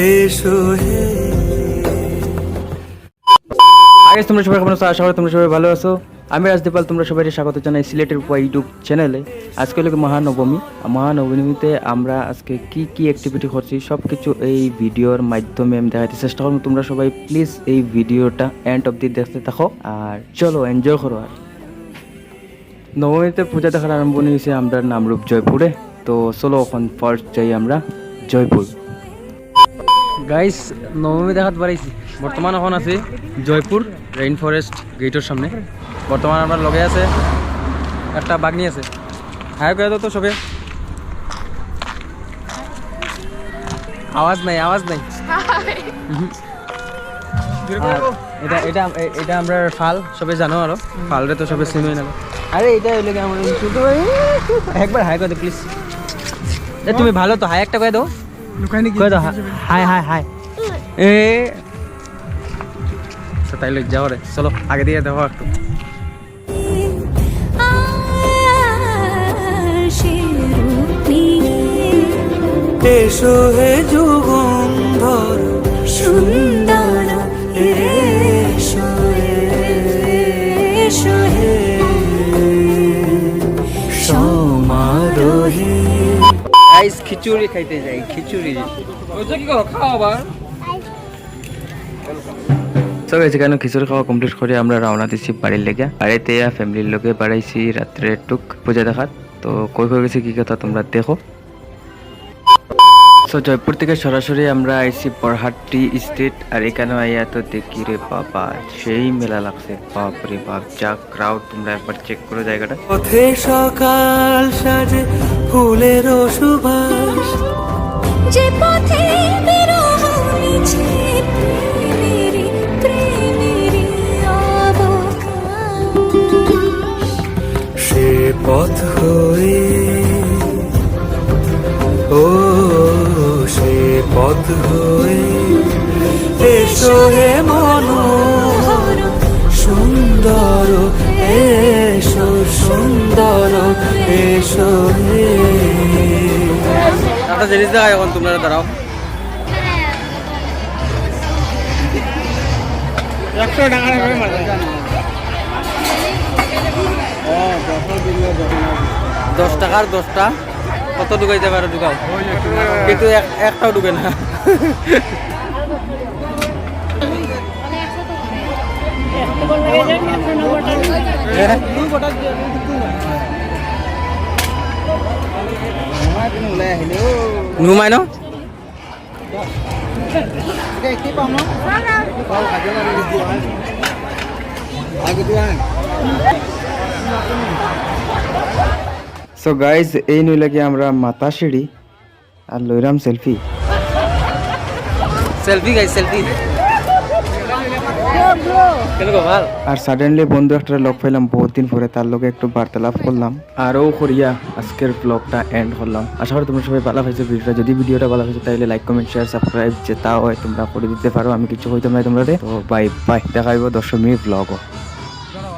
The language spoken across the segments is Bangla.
এসো হে। আগে তোমরা সবাই কেমন আছো? আশা করি তোমরা সবাই ভালো আছো। আমি রাজদীপাল, তোমরা সবাই স্বাগত জানাই সিলেটের উপর ইউটিউব চ্যানেলে। আজকে হলো মহানবমী। মহানবমীতে আমরা আজকে কি কি অ্যাক্টিভিটি করছি সব কিছু এই ভিডিওর মাধ্যমে আমি দেখাতে চেষ্টা করবো। তোমরা সবাই প্লিজ এই ভিডিওটা এন্ড অব্দি দেখতে থাকো আর চলো এনজয় করো। আর নবমীতে পূজা দেখার আরম্ভ হয়েছে আমরা নামরূপ জয়পুরে। তো চলো এখন ফার্স্ট যাই আমরা জয়পুর। গাইস নবমী দেখাতে পারাইছি। বর্তমান এখন আছি জয়পুর রেইন ফরেস্ট গেটের সামনে। বর্তমান আমার লগে আছে একটা বাগনি আছে। হাই করে দাও তো সবে। আওয়াজ নাই আর এটা এটা এটা আমরা ফাল সবে জানো আরো ফালরে তো সবে চিনোই না। আরে এটা হইলে কি আমরা শুধু একবার হাই করে দাও প্লিজ। তুমি ভালো তো হাই একটা করে দাও। হাই এ তাই লোক যাও রে। চলো আগে দিয়ে দেখো একটু। এসো হে যুগন্ধর সুন্দর, এসো এসো হে সমারোহে। গাইস খিচুড়ি খাইতে যাই। খিচুড়ি কি করো? খাও আবার। সো গাইস এখানে খিচুড়ি খাওয়া কমপ্লিট করে আমরা রওনা দিচ্ছি বাড়ির লেগে। বাড়িতে ফ্যামিলির লোকে বাড়াইছি রাত্রে টুক পূজা দেখার। তো কই গেছি কি কথা তোমরা দেখো। সো জয়পুর থেকে সরাসরি আমরা আইছি বরহাট্টি স্ট্রিট। আর এখানে আইয়া তো দেখি রে বাবা সেই মেলা লাগছে। বাপরে বাপ যা ক্রাউড, তোমরা একবার চেক করো জায়গাটা। পথে সকাল সাজে ফুলের সুবাস, যে পথে বিরহ মিছে প্রেমেরি প্রেমেরি অবকাশ, সে পথ হয়ে ও সে পথ হয়ে এসো হে মনোহর সুন্দর, এসো সুন্দর, এসো হে। একটা জিনিস দেখা এখন তোমরা দাঁড়াও। 100 টাকা করে মারবে। 10 টাকার 10টা কত ঢুকাইতে পারো ঢুকাও, কিন্তু একটাও ঢুকে না। নুমাই ন সো গাইজ এই নইলে আমরা মাতা সিঁড়ি আর লইরাম সেলফি গাইজ সেলফি। আর সাডেনলি বন্ধু একটা লগ পাইলাম বহুত দিন পরে, তার লগে একটু বার্তালাপ করলাম আরও করিয়া আজকের ব্লগটা এন্ড করলাম। আশা করি তোমরা সবাই ভালো হয়েছে ভিডিওটা। যদি ভিডিওটা ভালো হয়েছে তাহলে লাইক কমেন্ট শেয়ার সাবস্ক্রাইব যেটা হয় তোমরা করে দিতে পারো। আমি কিছু হইতাম না তোমরা। তো বাই বাই, দেখা হইব 10 মিনিট ব্লগও।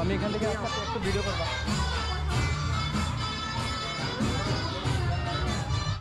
আমি এখান থেকে একটা ভিডিও করবা।